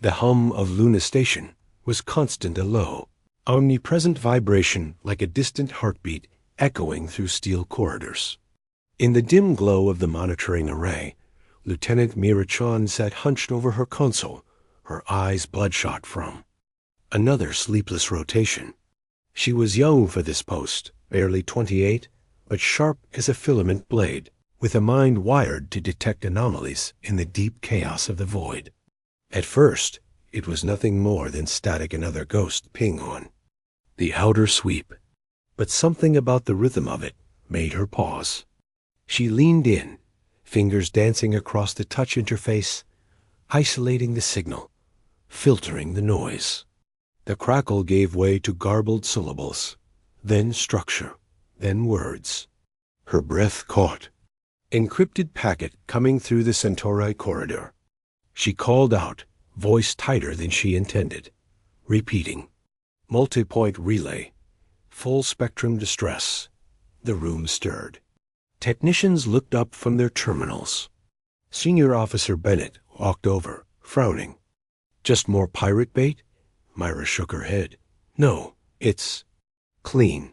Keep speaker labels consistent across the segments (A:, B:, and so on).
A: The hum of Luna Station was constant and low, omnipresent vibration like a distant heartbeat echoing through steel corridors. In the dim glow of the monitoring array, Lieutenant Mira Chan sat hunched over her console, her eyes bloodshot from another sleepless rotation. She was young for this post, barely 28, but sharp as a filament blade, with a mind wired to detect anomalies in the deep chaos of the void. At first, it was nothing more than static another ghost ping on the outer sweep, but something about the rhythm of it made her pause. She leaned in, fingers dancing across the touch interface, isolating the signal, filtering the noise. The crackle gave way to garbled syllables, then structure, then words. Her breath caught. Encrypted packet coming through the Centauri corridor. She called out, voice tighter than she intended, repeating. Multipoint relay. Full spectrum distress. The room stirred. Technicians looked up from their terminals. Senior Officer Bennett walked over, frowning. Just more pirate bait? Myra shook her head. No, it's clean.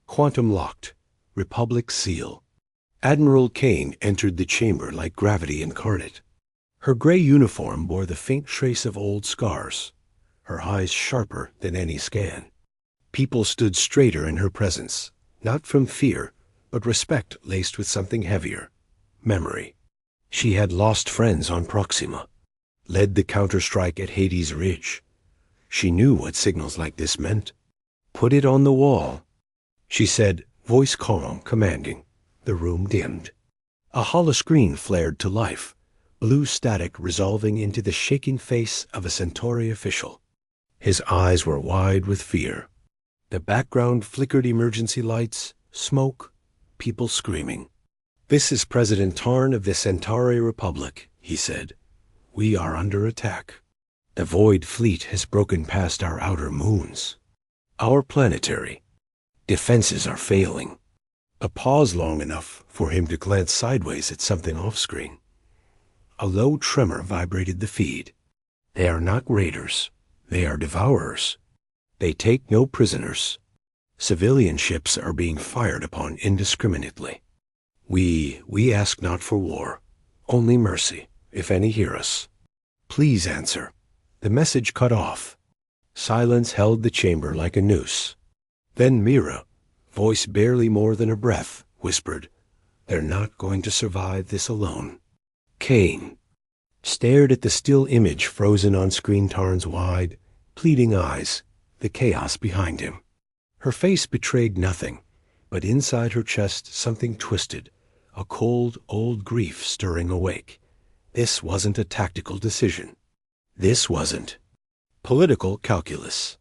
A: Quantum locked. Republic seal. Admiral Cain entered the chamber like gravity incarnate. Her gray uniform bore the faint trace of old scars, her eyes sharper than any scan. People stood straighter in her presence, not from fear, but respect laced with something heavier, memory. She had lost friends on Proxima, led the counterstrike at Hades Ridge. She knew what signals like this meant. Put it on the wall, she said, voice calm, commanding. The room dimmed. A holoscreen flared to life, blue static resolving into the shaking face of a Centauri official. His eyes were wide with fear. The background flickered emergency lights, smoke, people screaming. This is President Tarn of the Centauri Republic, he said. We are under attack. The Void Fleet has broken past our outer moons. Our planetary defenses are failing. A pause long enough for him to glance sideways at something off-screen. A low tremor vibrated the feed. They are not raiders. They are devourers. They take no prisoners. Civilian ships are being fired upon indiscriminately. We ask not for war, only mercy, if any hear us. Please answer. The message cut off. Silence held the chamber like a noose. Then Mira, voice barely more than a breath, whispered, They're not going to survive this alone. Cain stared at the still image frozen on screen Tarn's wide, pleading eyes, the chaos behind him. Her face betrayed nothing, but inside her chest something twisted, a cold, old grief stirring awake. This wasn't a tactical decision. This wasn't political calculus.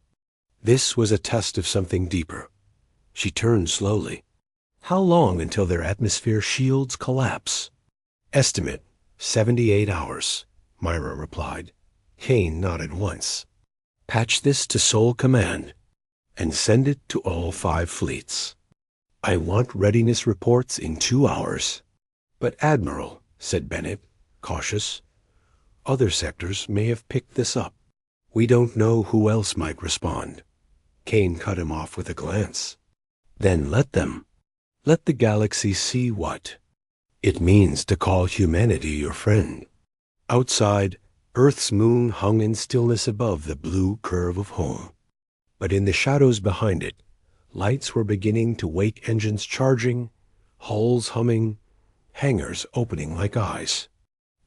A: This was a test of something deeper. She turned slowly. How long until their atmosphere shields collapse? Estimate, 78 hours, Myra replied. Cain nodded once. Patch this to Sol Command and send it to all 5 fleets. I want readiness reports in 2 hours. But Admiral, said Bennett, cautious, other sectors may have picked this up. We don't know who else might respond. Cain cut him off with a glance. Then let them. Let the galaxy see what it means to call humanity your friend. Outside, Earth's moon hung in stillness above the blue curve of home. But in the shadows behind it, lights were beginning to wake engines charging, hulls humming, hangars opening like eyes.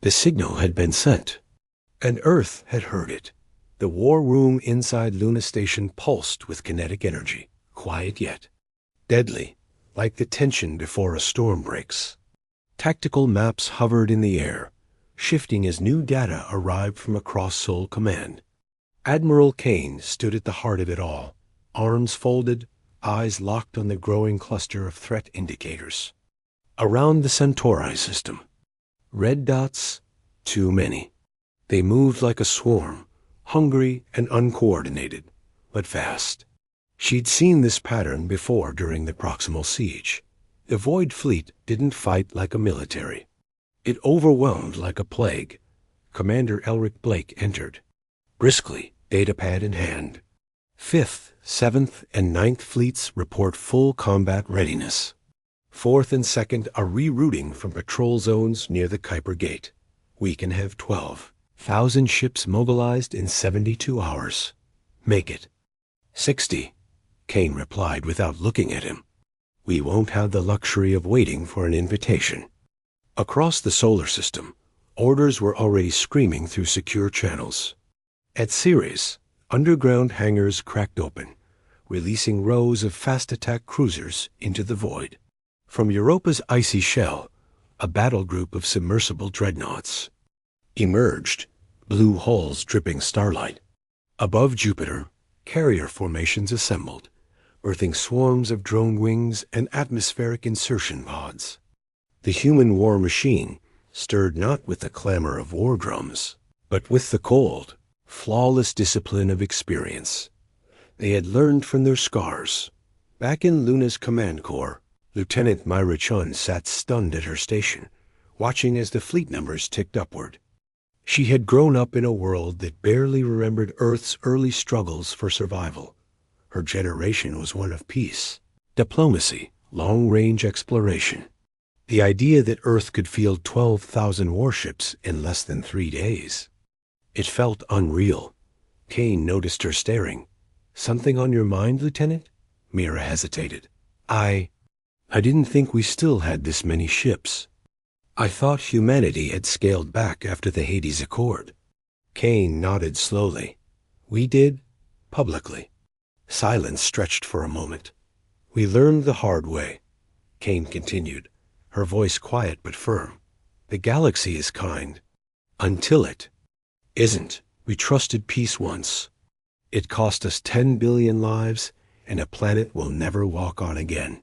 A: The signal had been sent, and Earth had heard it. The war room inside Luna Station pulsed with kinetic energy, quiet yet deadly, like the tension before a storm breaks. Tactical maps hovered in the air, shifting as new data arrived from across Sol Command. Admiral Cain stood at the heart of it all, arms folded, eyes locked on the growing cluster of threat indicators. Around the Centauri system, red dots, too many. They moved like a swarm, hungry and uncoordinated, but fast. She'd seen this pattern before during the proximal siege. The Void Fleet didn't fight like a military. It overwhelmed like a plague. Commander Elric Blake entered. briskly, datapad in hand. 5th, 7th, and 9th Fleets report full combat readiness. 4th and 2nd are rerouting from patrol zones near the Kuiper Gate. We can have 12,000 ships mobilized in 72 hours. Make it. 60, Cain replied without looking at him. We won't have the luxury of waiting for an invitation. Across the solar system, orders were already screaming through secure channels. At Ceres, underground hangars cracked open, releasing rows of fast-attack cruisers into the void. From Europa's icy shell, a battle group of submersible dreadnoughts emerged, blue hulls dripping starlight. Above Jupiter, carrier formations assembled, birthing swarms of drone wings and atmospheric insertion pods. The human war machine stirred not with the clamor of war drums, but with the cold, flawless discipline of experience. They had learned from their scars. Back in Luna's command corps, Lieutenant Myra Chun sat stunned at her station, watching as the fleet numbers ticked upward. She had grown up in a world that barely remembered Earth's early struggles for survival. Her generation was one of peace, diplomacy, long-range exploration. The idea that Earth could field 12,000 warships in less than 3 days. It felt unreal. Cain noticed her staring. "Something on your mind, Lieutenant?" Mira hesitated. I didn't think we still had this many ships. I thought humanity had scaled back after the Hades Accord. Cain nodded slowly. We did, publicly. Silence stretched for a moment. We learned the hard way. Cain continued, her voice quiet but firm. The galaxy is kind. Until it isn't. We trusted peace once. It cost us 10 billion lives, and a planet we'll never walk on again.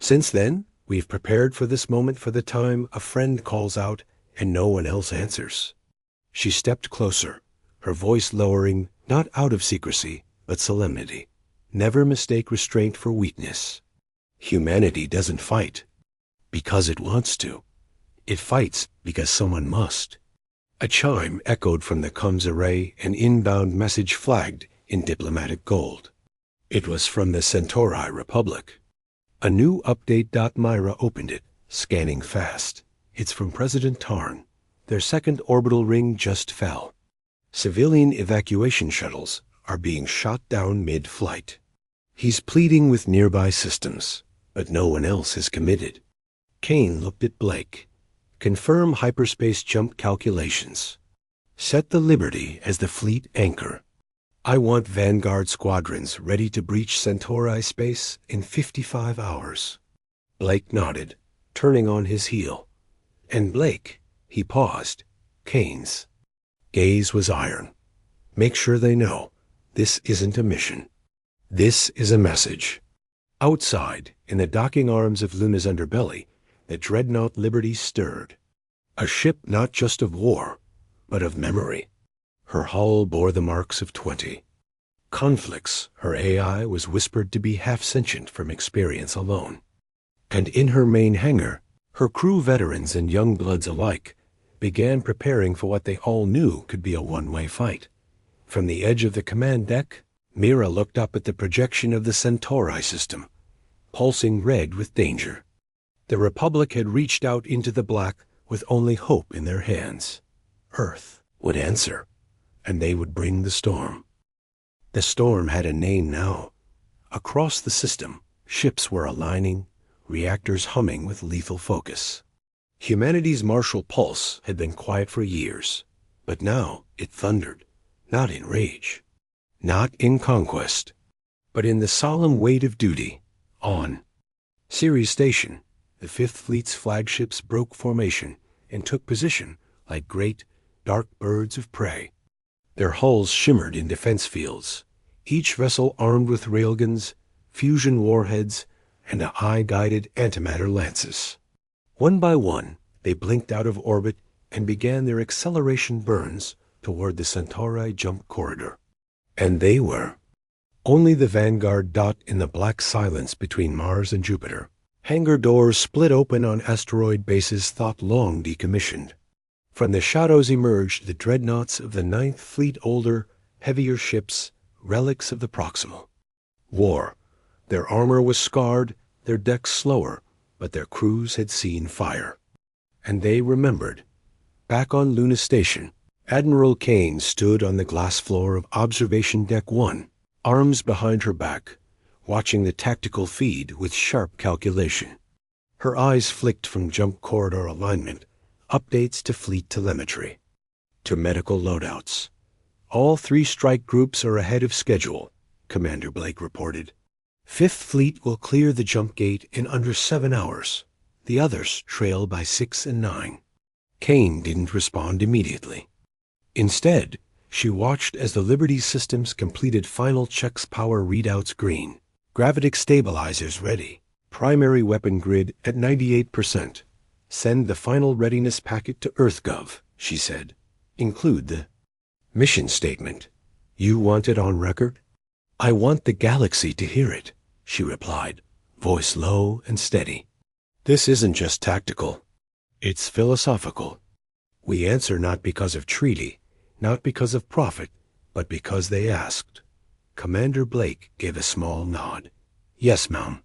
A: Since then, we've prepared for this moment for the time a friend calls out and no one else answers. She stepped closer, her voice lowering, not out of secrecy, but solemnity. Never mistake restraint for weakness. Humanity doesn't fight because it wants to. It fights because someone must. A chime echoed from the comms array, an inbound message flagged in diplomatic gold. It was from the Centauri Republic. A new update. Myra opened it, scanning fast. It's from President Tarn. Their second orbital ring just fell. Civilian evacuation shuttles are being shot down mid-flight. He's pleading with nearby systems, but no one else has committed. Cain looked at Blake. Confirm hyperspace jump calculations. Set the Liberty as the fleet anchor. I want Vanguard squadrons ready to breach Centauri space in 55 hours. Blake nodded, turning on his heel. And Blake, he paused. Cain's gaze was iron. Make sure they know, this isn't a mission. This is a message. Outside, in the docking arms of Luna's underbelly, the dreadnought Liberty stirred. A ship not just of war, but of memory. Her hull bore the marks of 20 conflicts. Her AI was whispered to be half-sentient from experience alone. And in her main hangar, her crew veterans and young bloods alike began preparing for what they all knew could be a one-way fight. From the edge of the command deck, Mira looked up at the projection of the Centauri system, pulsing red with danger. The Republic had reached out into the black with only hope in their hands. Earth would answer, and they would bring the storm. The storm had a name now. Across the system, ships were aligning, reactors humming with lethal focus. Humanity's martial pulse had been quiet for years, but now it thundered, not in rage, not in conquest, but in the solemn weight of duty. On Ceres Station, the Fifth Fleet's flagships broke formation and took position like great, dark birds of prey. Their hulls shimmered in defense fields, each vessel armed with railguns, fusion warheads, and eye-guided antimatter lances. One by one, they blinked out of orbit and began their acceleration burns toward the Centauri jump corridor. And they were only the Vanguard dot in the black silence between Mars and Jupiter. Hangar doors split open on asteroid bases thought long decommissioned. From the shadows emerged the dreadnoughts of the Ninth Fleet, older, heavier ships, relics of the proximal. War. Their armor was scarred, their decks slower, but their crews had seen fire. And they remembered. Back on Luna Station, Admiral Cain stood on the glass floor of Observation Deck 1, arms behind her back, watching the tactical feed with sharp calculation. Her eyes flicked from jump corridor alignment, updates to fleet telemetry, to medical loadouts. All 3 strike groups are ahead of schedule, Commander Blake reported. 5th Fleet will clear the jump gate in under 7 hours. The others trail by 6 and 9. Cain didn't respond immediately. Instead, she watched as the Liberty systems completed final checks, power readouts green, gravitic stabilizers ready, primary weapon grid at 98%. Send the final readiness packet to EarthGov, she said. Include the mission statement. You want it on record? I want the galaxy to hear it, she replied, voice low and steady. This isn't just tactical. It's philosophical. We answer not because of treaty, not because of profit, but because they asked. Commander Blake gave a small nod. Yes, ma'am.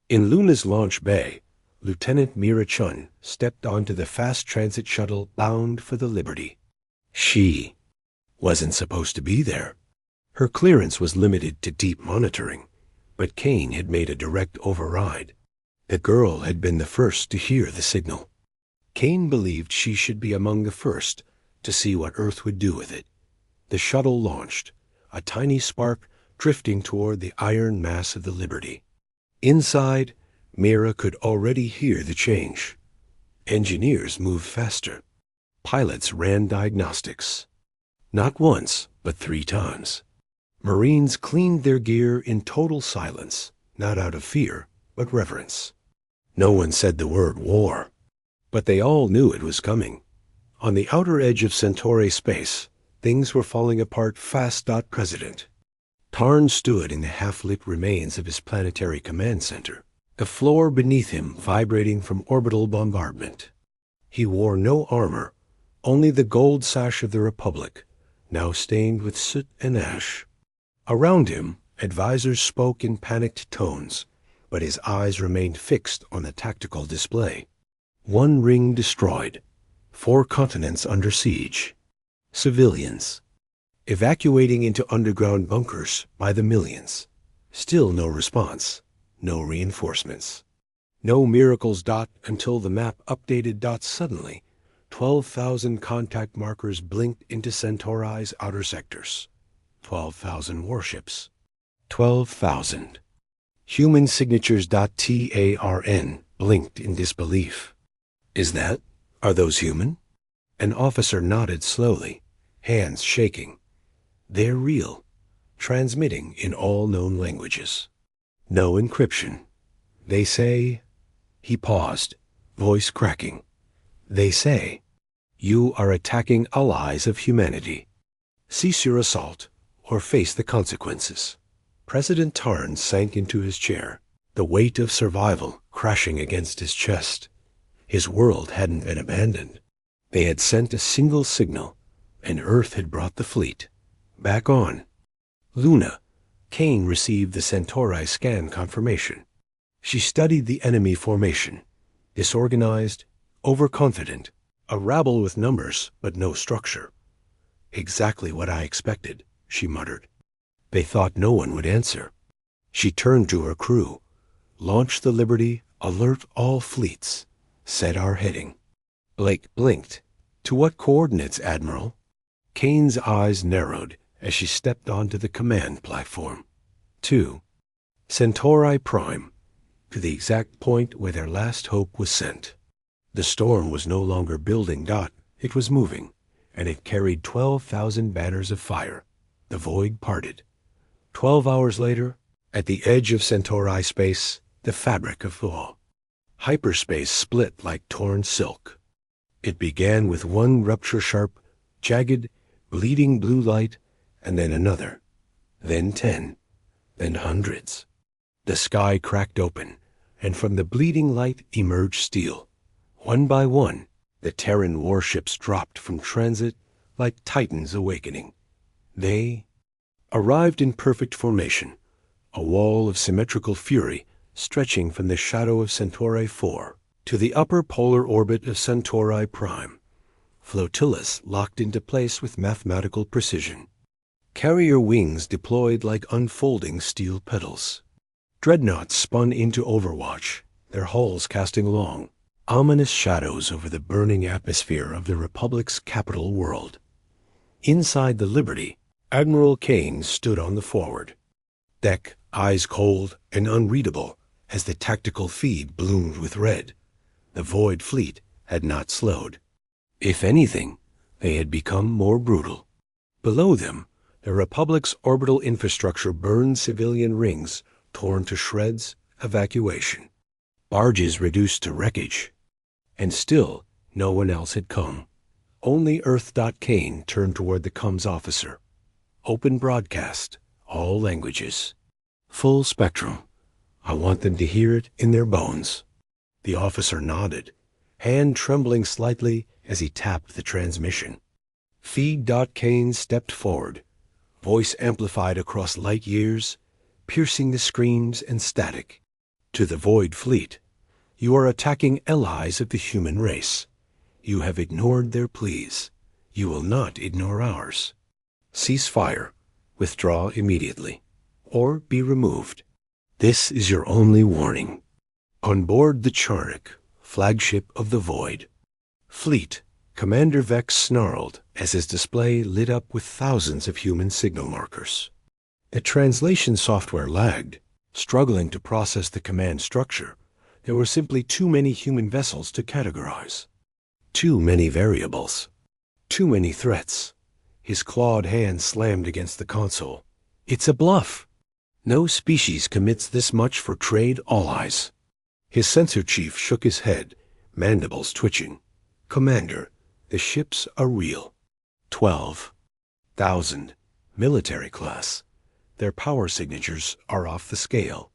A: In Luna's launch bay, Lieutenant Mira Chun stepped onto the fast transit shuttle bound for the Liberty. She wasn't supposed to be there. Her clearance was limited to deep monitoring, but Cain had made a direct override. The girl had been the first to hear the signal. Cain believed she should be among the first to see what Earth would do with it. The shuttle launched, a tiny spark drifting toward the iron mass of the Liberty. Inside, Mira could already hear the change. Engineers moved faster. Pilots ran diagnostics. Not once, but 3 times. Marines cleaned their gear in total silence, not out of fear, but reverence. No one said the word war, but they all knew it was coming. On the outer edge of Centauri space, things were falling apart fast. President Tarn stood in the half-lit remains of his planetary command center, the floor beneath him vibrating from orbital bombardment. He wore no armor, only the gold sash of the Republic, now stained with soot and ash. Around him, advisors spoke in panicked tones, but his eyes remained fixed on the tactical display. 1 ring destroyed, 4 continents under siege. Civilians evacuating into underground bunkers by the millions. Still no response, no reinforcements. No miracles. Until the map updated. Suddenly, 12,000 contact markers blinked into Centauri's outer sectors. 12,000 warships. 12,000. Human signatures. TARN blinked in disbelief. Are those human? An officer nodded slowly, hands shaking. They're real, transmitting in all known languages. No encryption. They say... He paused, voice cracking. They say, you are attacking allies of humanity. Cease your assault, or face the consequences. President Tarn sank into his chair, the weight of survival crashing against his chest. His world hadn't been abandoned. They had sent a single signal, and Earth had brought the fleet. Back on Luna, Cain received the Centauri scan confirmation. She studied the enemy formation. Disorganized, overconfident, a rabble with numbers but no structure. Exactly what I expected, she muttered. They thought no one would answer. She turned to her crew. Launch the Liberty, alert all fleets. Set our heading. Blake blinked. To what coordinates, Admiral? Cain's eyes narrowed as she stepped onto the command platform. 2. Centauri Prime, to the exact point where their last hope was sent. The storm was no longer building. It was moving, and it carried 12,000 banners of fire. The void parted. 12 hours later, at the edge of Centauri space, the fabric of thaw. Hyperspace split like torn silk. It began with one rupture-sharp, jagged, bleeding blue light, and then another, then 10, then hundreds. The sky cracked open, and from the bleeding light emerged steel. One by one, the Terran warships dropped from transit like titans awakening. They arrived in perfect formation, a wall of symmetrical fury stretching from the shadow of Centauri 4 to the upper polar orbit of Centauri Prime. Flotillas locked into place with mathematical precision. Carrier wings deployed like unfolding steel petals. Dreadnoughts spun into overwatch, their hulls casting long, ominous shadows over the burning atmosphere of the Republic's capital world. Inside the Liberty, Admiral Cain stood on the forward deck, eyes cold and unreadable as the tactical feed bloomed with red. The Void fleet had not slowed. If anything, they had become more brutal. Below them, the Republic's orbital infrastructure burned civilian rings torn to shreds, evacuation. Barges reduced to wreckage. And still, no one else had come. Only Cain turned toward the comms officer. Open broadcast, all languages. Full spectrum. I want them to hear it in their bones. The officer nodded, hand trembling slightly as he tapped the transmission. Cain stepped forward, voice amplified across light years, piercing the screens and static. To the Void fleet, you are attacking allies of the human race. You have ignored their pleas. You will not ignore ours. Cease fire. Withdraw immediately. Or be removed. This is your only warning. On board the Charnock, flagship of the Void. Fleet, Commander Vex snarled as his display lit up with thousands of human signal markers. The translation software lagged, struggling to process the command structure. There were simply too many human vessels to categorize. Too many variables. Too many threats. His clawed hand slammed against the console. It's a bluff. No species commits this much for trade all eyes. His sensor chief shook his head, mandibles twitching. Commander, the ships are real. 12,000. Military class. Their power signatures are off the scale.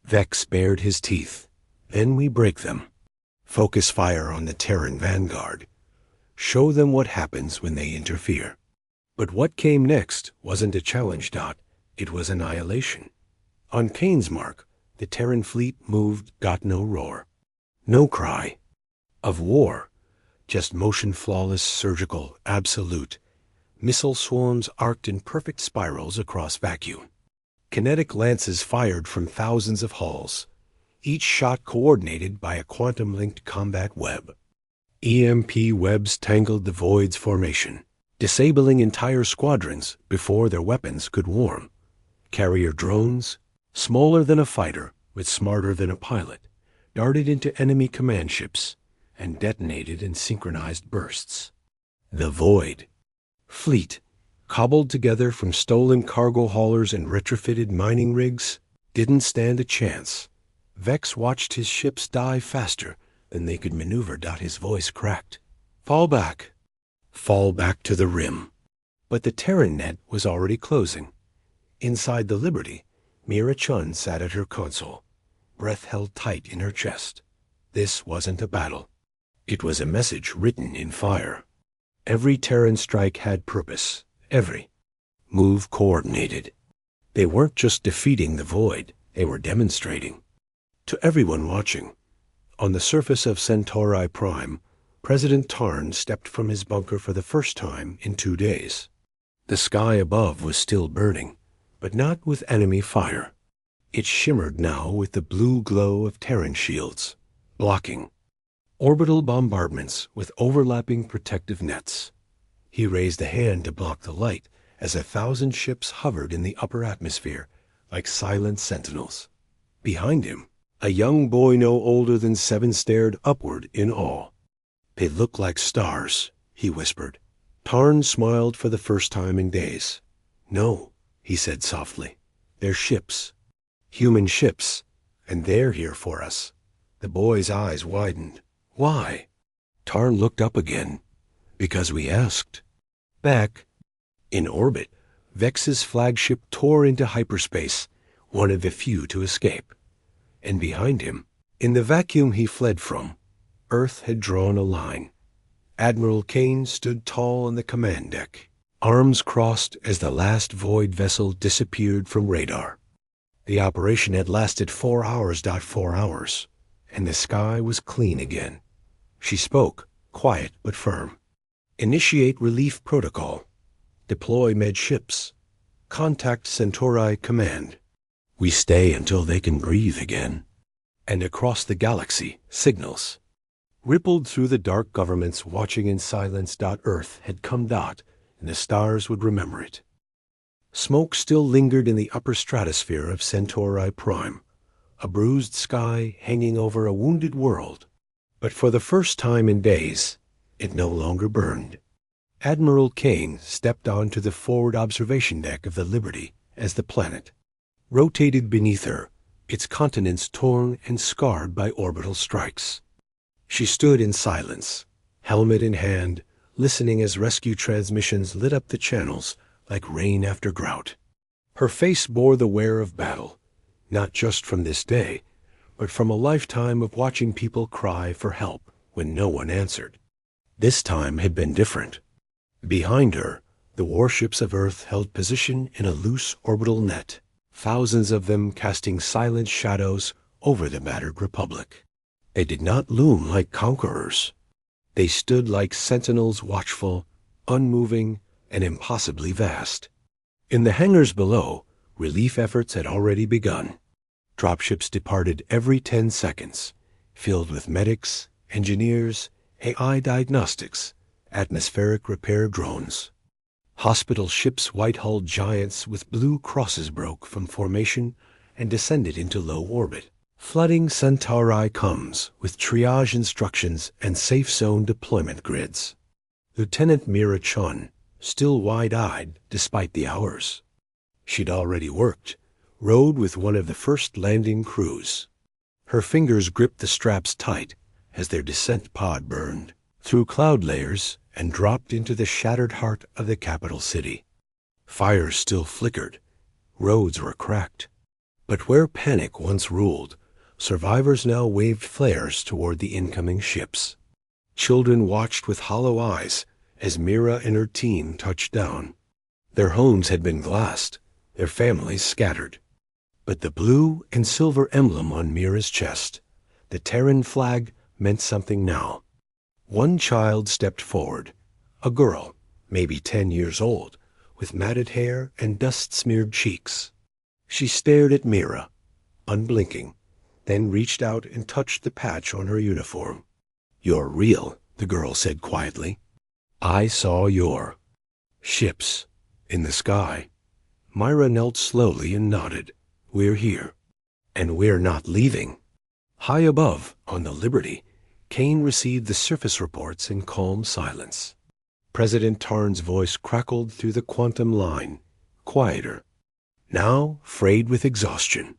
A: Vex bared his teeth. Then we break them. Focus fire on the Terran vanguard. Show them what happens when they interfere. But what came next wasn't a challenge dot. It was annihilation. On Cain's mark, the Terran fleet moved, got no roar. No cry. Of war. Just motion flawless, surgical, absolute. Missile swarms arced in perfect spirals across vacuum. Kinetic lances fired from thousands of hulls. Each shot coordinated by a quantum-linked combat web. EMP webs tangled the Void's formation, disabling entire squadrons before their weapons could warm. Carrier drones, smaller than a fighter but smarter than a pilot, darted into enemy command ships and detonated in synchronized bursts. The Void. Fleet, cobbled together from stolen cargo haulers and retrofitted mining rigs, didn't stand a chance. Vex watched his ships die faster than they could maneuver. His voice cracked. Fall back. Fall back to the rim. But the Terran net was already closing. Inside the Liberty, Mira Chun sat at her console, breath held tight in her chest. This wasn't a battle. It was a message written in fire. Every Terran strike had purpose. Every move coordinated. They weren't just defeating the Void. They were demonstrating. To everyone watching, on the surface of Centauri Prime, President Tarn stepped from his bunker for the first time in 2 days. The sky above was still burning, but not with enemy fire. It shimmered now with the blue glow of Terran shields, blocking orbital bombardments with overlapping protective nets. He raised a hand to block the light as 1,000 ships hovered in the upper atmosphere like silent sentinels. Behind him, a young boy no older than 7 stared upward in awe. They look like stars, he whispered. Tarn smiled for the first time in days. No, he said softly. They're ships. Human ships. And they're here for us. The boy's eyes widened. Why? Tarn looked up again. Because we asked. Back. In orbit, Vex's flagship tore into hyperspace, one of the few to escape. And behind him, in the vacuum he fled from, Earth had drawn a line. Admiral Cain stood tall on the command deck, Arms crossed as the last void vessel disappeared from radar. The operation had lasted 4 hours. 4 hours, and the sky was clean again. She spoke, quiet but firm. Initiate relief protocol. Deploy med ships. Contact Centauri Command. We stay until they can breathe again. And across the galaxy, signals rippled through the dark governments watching in silence. Earth had come. And the stars would remember it. Smoke still lingered in the upper stratosphere of Centauri Prime, a bruised sky hanging over a wounded world. But for the first time in days, it no longer burned. Admiral Cain stepped onto the forward observation deck of the Liberty as the planet rotated beneath her, its continents torn and scarred by orbital strikes. She stood in silence, helmet in hand, listening as rescue transmissions lit up the channels like rain after drought. Her face bore the wear of battle, not just from this day, but from a lifetime of watching people cry for help when no one answered. This time had been different. Behind her, the warships of Earth held position in a loose orbital net, thousands of them casting silent shadows over the battered Republic. They did not loom like conquerors. They stood like sentinels, watchful, unmoving, and impossibly vast. In the hangars below, relief efforts had already begun. Dropships departed every 10 seconds, filled with medics, engineers, AI diagnostics, atmospheric repair drones. Hospital ships, white-hulled giants with blue crosses, broke from formation and descended into low orbit. Flooding Centauri comes with triage instructions and safe zone deployment grids. Lieutenant Mira Chun, still wide-eyed despite the hours. She'd already worked, rode with one of the first landing crews. Her fingers gripped the straps tight as their descent pod burned through cloud layers and dropped into the shattered heart of the capital city. Fires still flickered. Roads were cracked. But where panic once ruled, survivors now waved flares toward the incoming ships. Children watched with hollow eyes as Mira and her team touched down. Their homes had been glassed, their families scattered. But the blue and silver emblem on Mira's chest, the Terran flag, meant something now. One child stepped forward, a girl, maybe 10 years old, with matted hair and dust-smeared cheeks. She stared at Mira, unblinking, then reached out and touched the patch on her uniform. "You're real," the girl said quietly. "I saw your ships in the sky." Myra knelt slowly and nodded. "We're here, and we're not leaving." High above, on the Liberty, Cain received the surface reports in calm silence. President Tarn's voice crackled through the quantum line, quieter, now frayed with exhaustion.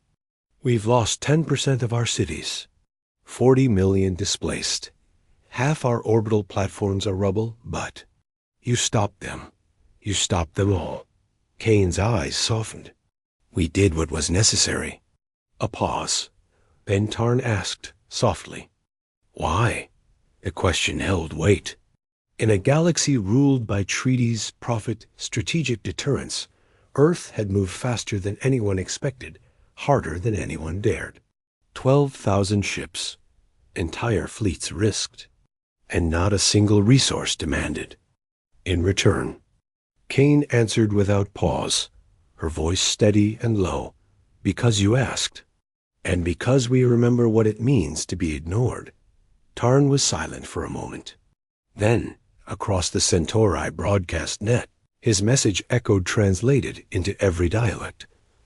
A: "We've lost 10% of our cities, 40 million displaced. Half our orbital platforms are rubble, but you stopped them. You stopped them all." Cain's eyes softened. "We did what was necessary." A pause. Then Tarn asked, softly, "Why?" The question held weight. In a galaxy ruled by treaties, profit, strategic deterrence, Earth had moved faster than anyone expected, harder than anyone dared. 12,000 ships, entire fleets risked, and not a single resource demanded. In return, Cain answered without pause, her voice steady and low, "Because you asked, and because we remember what it means to be ignored." Tarn was silent for a moment. Then, across the Centauri broadcast net, his message echoed, translated into every dialect,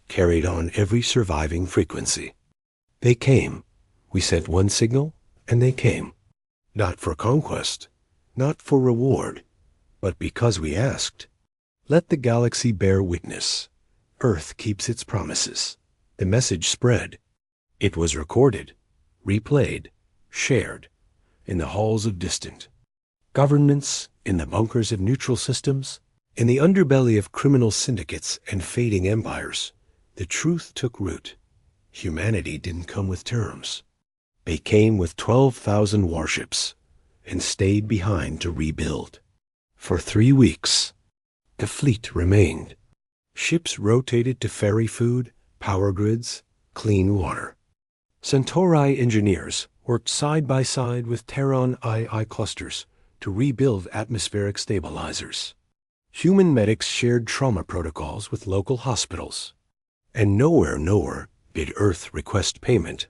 A: carried on every surviving frequency. "They came. We sent one signal, and they came. Not for conquest, not for reward, but because we asked. Let the galaxy bear witness. Earth keeps its promises." The message spread. It was recorded, replayed, shared, in the halls of distant governments, in the bunkers of neutral systems, in the underbelly of criminal syndicates and fading empires. The truth took root. Humanity didn't come with terms. They came with 12,000 warships and stayed behind to rebuild. For 3 weeks, The fleet remained. Ships rotated to ferry food, power grids, clean water. Centauri engineers worked side by side with Terran II clusters to rebuild atmospheric stabilizers. Human medics shared trauma protocols with local hospitals. And nowhere did Earth request payment.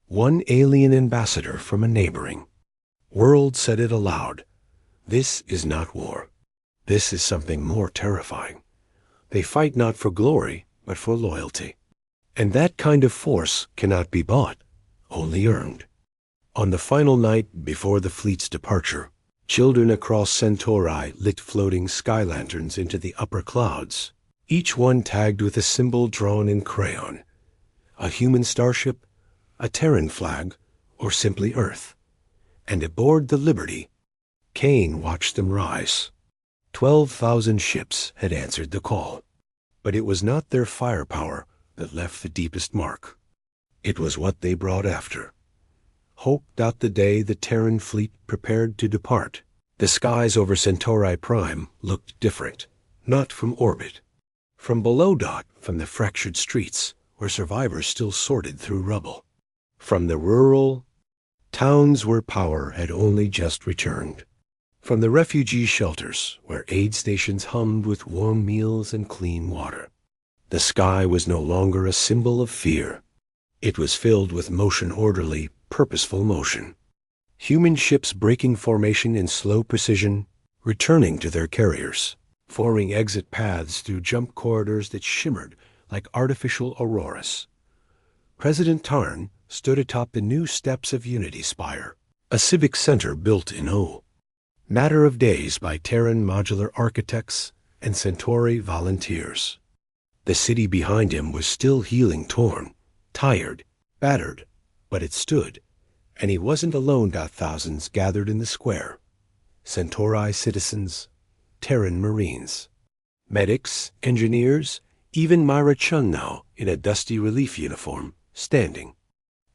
A: One alien ambassador from a neighboring world said it aloud. This is not war. This is something more terrifying. They fight not for glory, but for loyalty. And that kind of force cannot be bought, only earned. On the final night before the fleet's departure, children across Centauri lit floating sky lanterns into the upper clouds, each one tagged with a symbol drawn in crayon. A human starship, a Terran flag, or simply Earth. And aboard the Liberty, Cain watched them rise. 12,000 ships had answered the call. But it was not their firepower that left the deepest mark. It was what they brought after. Hope that the day the Terran fleet prepared to depart, the skies over Centauri Prime looked different, not from orbit. From below dot, from the fractured streets, where survivors still sorted through rubble. From the rural towns where power had only just returned. From the refugee shelters, where aid stations hummed with warm meals and clean water. The sky was no longer a symbol of fear. It was filled with motion-orderly, purposeful motion. Human ships breaking formation in slow precision, returning to their carriers, forming exit paths through jump corridors that shimmered like artificial auroras. President Tarn stood atop the new steps of Unity Spire, a civic center built in O. Matter of days by Terran modular architects and Centauri volunteers. The city behind him was still healing torn, tired, battered, but it stood, and he wasn't alone. Thousands gathered in the square. Centauri citizens, Terran Marines, medics, engineers, even Myra Chun now in a dusty relief uniform, standing.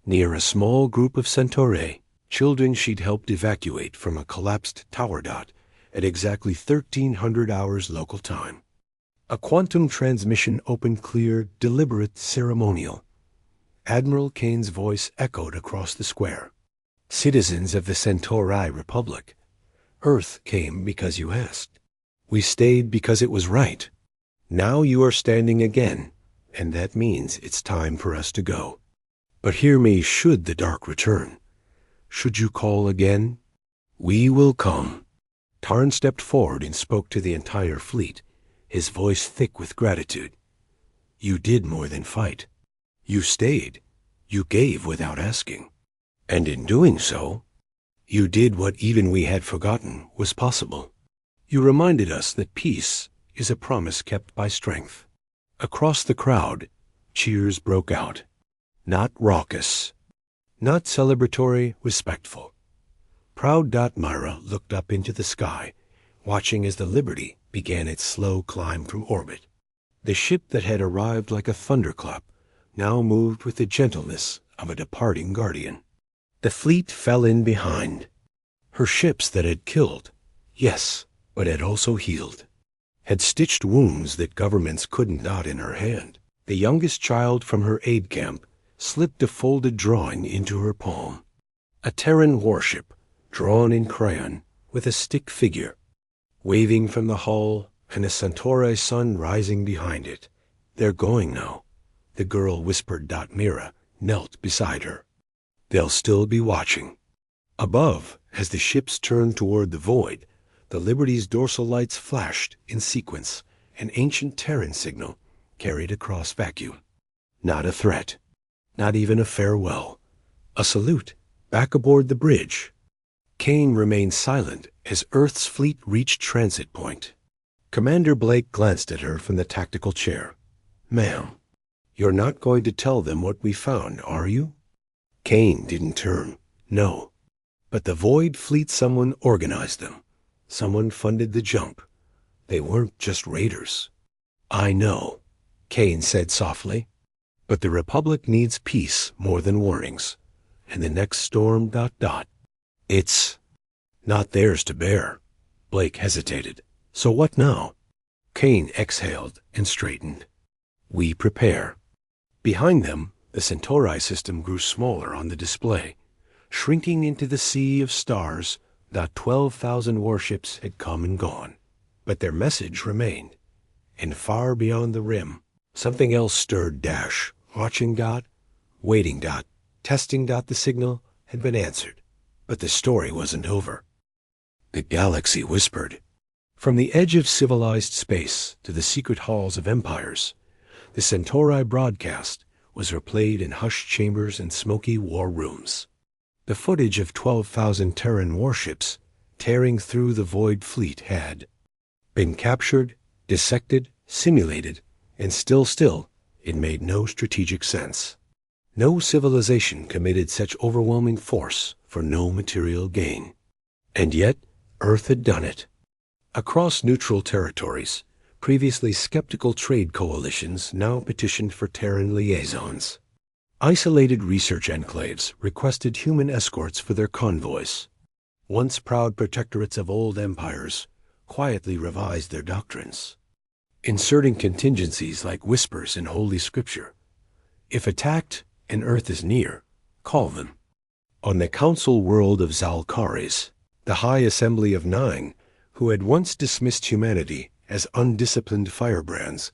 A: Near a small group of Centauri, children she'd helped evacuate from a collapsed tower dot at exactly 1300 hours local time. A quantum transmission opened clear, deliberate, ceremonial. Admiral Cain's voice echoed across the square. Citizens of the Centauri Republic, Earth came because you asked. We stayed because it was right. Now you are standing again, and that means it's time for us to go. But hear me should the dark return. Should you call again, we will come. Tarn stepped forward and spoke to the entire fleet, his voice thick with gratitude. You did more than fight. You stayed. You gave without asking. And in doing so, you did what even we had forgotten was possible. You reminded us that peace is a promise kept by strength. Across the crowd, cheers broke out. Not raucous. Not celebratory, respectful. Proud Myra looked up into the sky, watching as the Liberty began its slow climb from orbit. The ship that had arrived like a thunderclap now moved with the gentleness of a departing guardian. The fleet fell in behind. Her ships that had killed, yes, but had also healed, had stitched wounds that governments couldn't knot in her hand. The youngest child from her aid camp slipped a folded drawing into her palm. A Terran warship, drawn in crayon, with a stick figure, waving from the hull, and a Centauri sun rising behind it. They're going now, the girl whispered. Mira knelt beside her. They'll still be watching. Above, as the ships turned toward the void, the Liberty's dorsal lights flashed in sequence, an ancient Terran signal carried across vacuum. Not a threat. Not even a farewell. A salute, back aboard the bridge. Cain remained silent as Earth's fleet reached transit point. Commander Blake glanced at her from the tactical chair. Ma'am, you're not going to tell them what we found, are you? Cain didn't turn. No. But the Void Fleet, someone organized them. Someone funded the jump. They weren't just raiders. I know, Cain said softly. But the Republic needs peace more than warnings. And the next storm... It's not theirs to bear. Blake hesitated. So what now? Cain exhaled and straightened. We prepare. Behind them, the Centauri system grew smaller on the display, shrinking into the sea of stars that 12,000 warships had come and gone. But their message remained. And far beyond the rim, something else stirred. Watching. Waiting. Testing. The signal had been answered. But the story wasn't over. The galaxy whispered. From the edge of civilized space to the secret halls of empires, the Centauri broadcast was replayed in hushed chambers and smoky war rooms. The footage of 12,000 Terran warships tearing through the void fleet had been captured, dissected, simulated, and still, it made no strategic sense. No civilization committed such overwhelming force for no material gain. And yet, Earth had done it. Across neutral territories, previously skeptical trade coalitions now petitioned for Terran liaisons. Isolated research enclaves requested human escorts for their convoys. Once proud protectorates of old empires quietly revised their doctrines, inserting contingencies like whispers in Holy Scripture. If attacked and Earth is near, call them. On the council world of Zalcaris, the High Assembly of Nine, who had once dismissed humanity as undisciplined firebrands,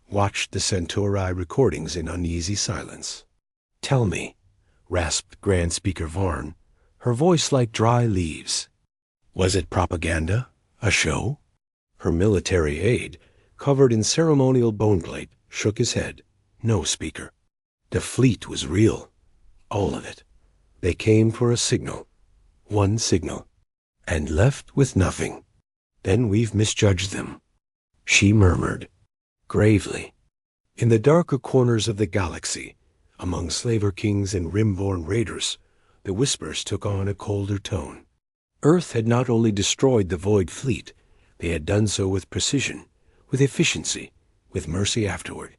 A: watched the Centauri recordings in uneasy silence. "Tell me," rasped Grand Speaker Varn, her voice like dry leaves. "Was it propaganda? A show?" Her military aide, covered in ceremonial boneplate, shook his head. "No, Speaker. The fleet was real. All of it. They came for a signal. One signal. And left with nothing. Then we've misjudged them." She murmured, gravely. In the darker corners of the galaxy, among slaver kings and rim-born raiders, the whispers took on a colder tone. Earth had not only destroyed the void fleet, they had done so with precision, with efficiency, with mercy afterward.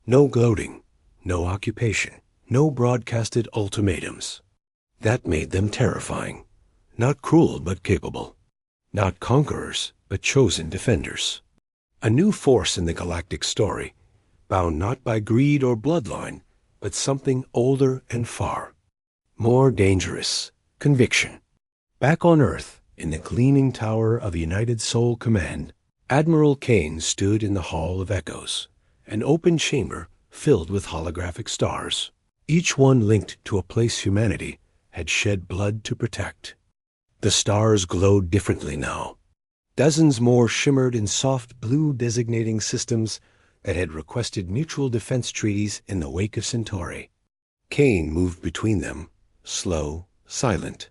A: No gloating, no occupation, no broadcasted ultimatums. That made them terrifying. Not cruel, but capable. Not conquerors, but chosen defenders. A new force in the galactic story, bound not by greed or bloodline, but something older and far. More dangerous. Conviction. Back on Earth, in the gleaming tower of United Sol Command, Admiral Cain stood in the Hall of Echoes, an open chamber filled with holographic stars, each one linked to a place humanity had shed blood to protect. The stars glowed differently now. Dozens more shimmered in soft blue, designating systems that had requested mutual defense treaties in the wake of Centauri. Cain moved between them, slow, silent.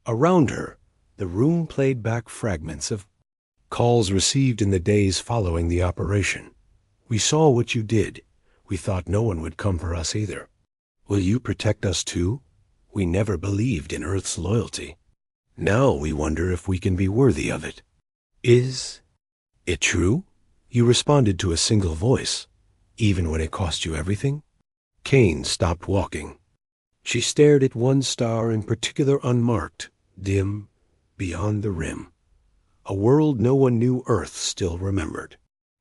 A: Around her, the room played back fragments of calls received in the days following the operation. "We saw what you did. We thought no one would come for us either. Will you protect us too? We never believed in Earth's loyalty. Now we wonder if we can be worthy of it. Is it true? You responded to a single voice, even when it cost you everything." Cain stopped walking. She stared at one star in particular, unmarked, dim, beyond the rim. A world no one knew Earth still remembered.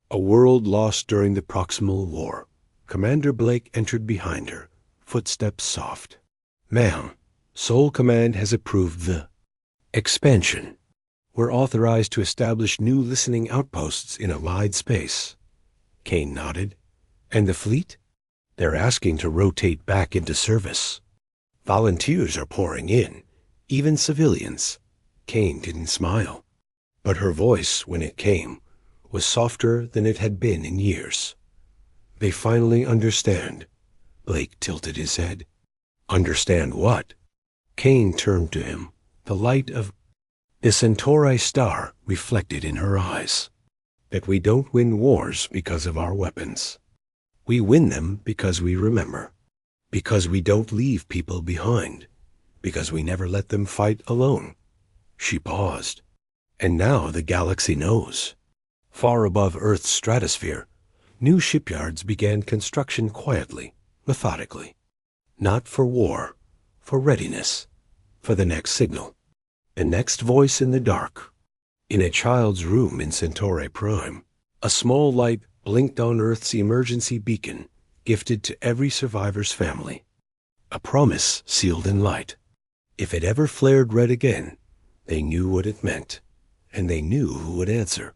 A: A world lost during the Proximal War. Commander Blake entered behind her, footsteps soft. "Ma'am, Sol Command has approved the expansion. We're authorized to establish new listening outposts in Allied space." Cain nodded. "And the fleet?" "They're asking to rotate back into service. Volunteers are pouring in, even civilians." Cain didn't smile. But her voice, when it came, was softer than it had been in years. "They finally understand." Blake tilted his head. "Understand what?" Cain turned to him, the light of the Centauri star reflected in her eyes. "That we don't win wars because of our weapons. We win them because we remember. Because we don't leave people behind. Because we never let them fight alone." She paused. "And now the galaxy knows." Far above Earth's stratosphere, new shipyards began construction quietly, methodically. Not for war, for readiness, for the next signal. The next voice in the dark. In a child's room in Centauri Prime, A small light blinked on Earth's emergency beacon, gifted to every survivor's family. A promise sealed in light. If it ever flared red again, they knew what it meant, and they knew who would answer.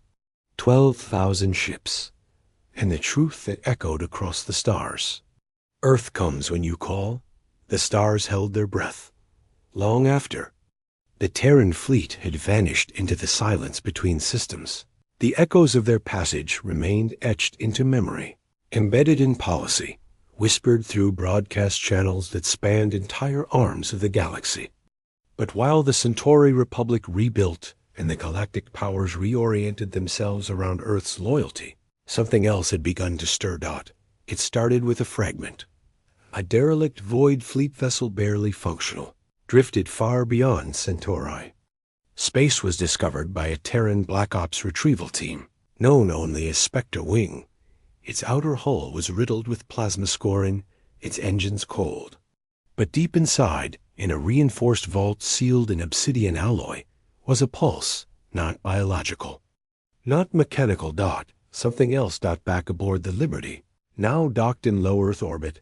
A: 12,000 ships, and the truth that echoed across the stars. Earth comes when you call. The stars held their breath. Long after, the Terran fleet had vanished into the silence between systems. The echoes of their passage remained etched into memory, embedded in policy, whispered through broadcast channels that spanned entire arms of the galaxy. But while the Centauri Republic rebuilt and the galactic powers reoriented themselves around Earth's loyalty, something else had begun to stir. It started with a fragment. A derelict void fleet vessel barely functional, drifted far beyond Centauri. Space was discovered by a Terran Black Ops retrieval team, known only as Spectre Wing. Its outer hull was riddled with plasma scoring, its engines cold. But deep inside, in a reinforced vault sealed in obsidian alloy, was a pulse, not biological. Not mechanical. Something else. Back aboard the Liberty, now docked in low Earth orbit,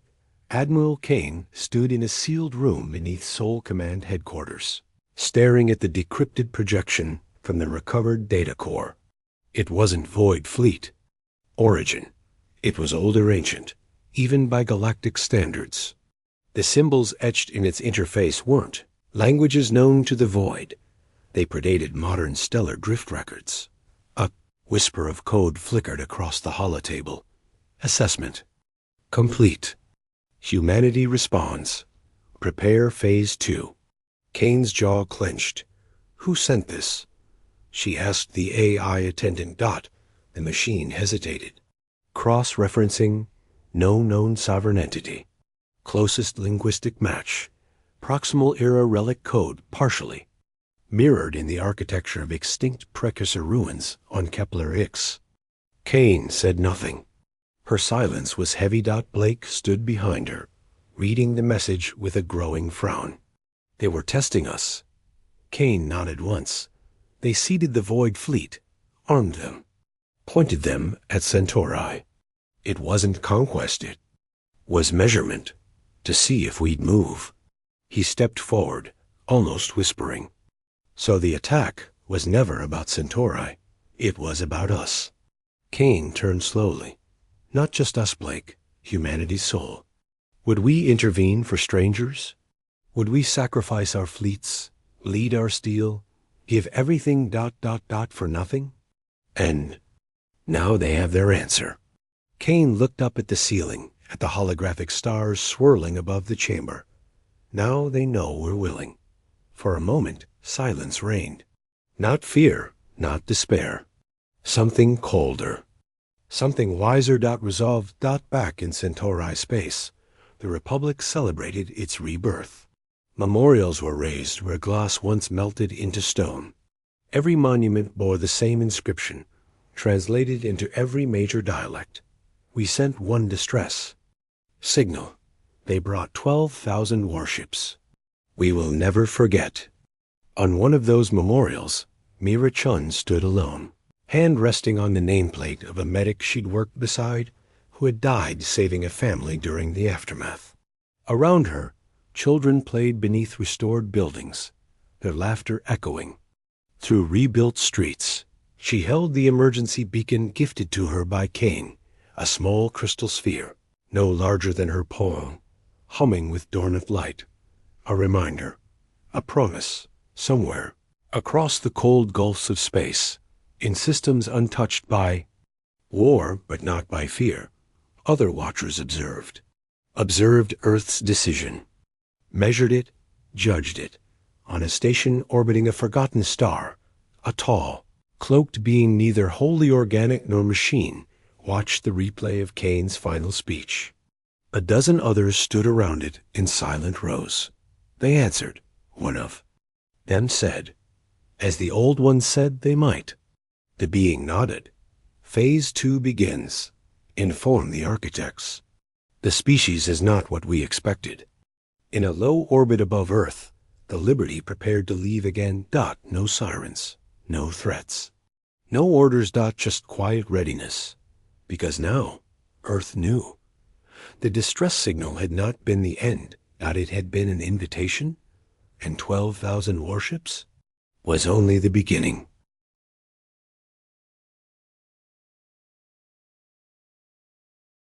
A: Admiral Cain stood in a sealed room beneath Sol Command headquarters, staring at the decrypted projection from the recovered data core. It wasn't Void Fleet. Origin. It was older ancient, even by galactic standards. The symbols etched in its interface weren't languages known to the Void. They predated modern stellar drift records. A whisper of code flickered across the holotable. Assessment complete. Humanity responds. Prepare Phase 2. Cain's jaw clenched. Who sent this? She asked the AI attendant. The machine hesitated. Cross-referencing. No known sovereign entity. Closest linguistic match. Proximal era relic code partially. Mirrored in the architecture of extinct precursor ruins on Kepler X. Cain said nothing. Her silence was heavy. Blake stood behind her, reading the message with a growing frown. They were testing us. Cain nodded once. They seeded the Void Fleet, armed them, pointed them at Centauri. It wasn't conquest, it was measurement, to see if we'd move. He stepped forward, almost whispering. So the attack was never about Centauri. It was about us. Cain turned slowly. Not just us, Blake, humanity's soul. Would we intervene for strangers? Would we sacrifice our fleets, lead our steel, give everything ... for nothing? And now they have their answer. Cain looked up at the ceiling, at the holographic stars swirling above the chamber. Now they know we're willing. For a moment, silence reigned. Not fear, not despair. Something colder. Something wiser. Resolved. Back in Centauri space, the Republic celebrated its rebirth. Memorials were raised where glass once melted into stone. Every monument bore the same inscription, translated into every major dialect. We sent one distress signal. They brought 12,000 warships. We will never forget. On one of those memorials, Mira Chun stood alone, hand resting on the nameplate of a medic she'd worked beside, who had died saving a family during the aftermath. Around her, children played beneath restored buildings, their laughter echoing. Through rebuilt streets, she held the emergency beacon gifted to her by Cain, a small crystal sphere, no larger than her palm, humming with dormant light. A reminder, a promise, somewhere, across the cold gulfs of space, in systems untouched by war, but not by fear. Other watchers observed Earth's decision, measured it, judged it, on a station orbiting a forgotten star. A tall, cloaked being neither wholly organic nor machine watched the replay of Cain's final speech. A dozen others stood around it in silent rows. They answered. One of them said, as the old ones said they might. The being nodded. Phase 2 begins. Inform the architects. The species is not what we expected. In a low orbit above Earth, the Liberty prepared to leave again. No sirens, no threats. No orders. Just quiet readiness. Because now, Earth knew. The distress signal had not been the end. It had been an invitation. And 12,000 warships was only the beginning.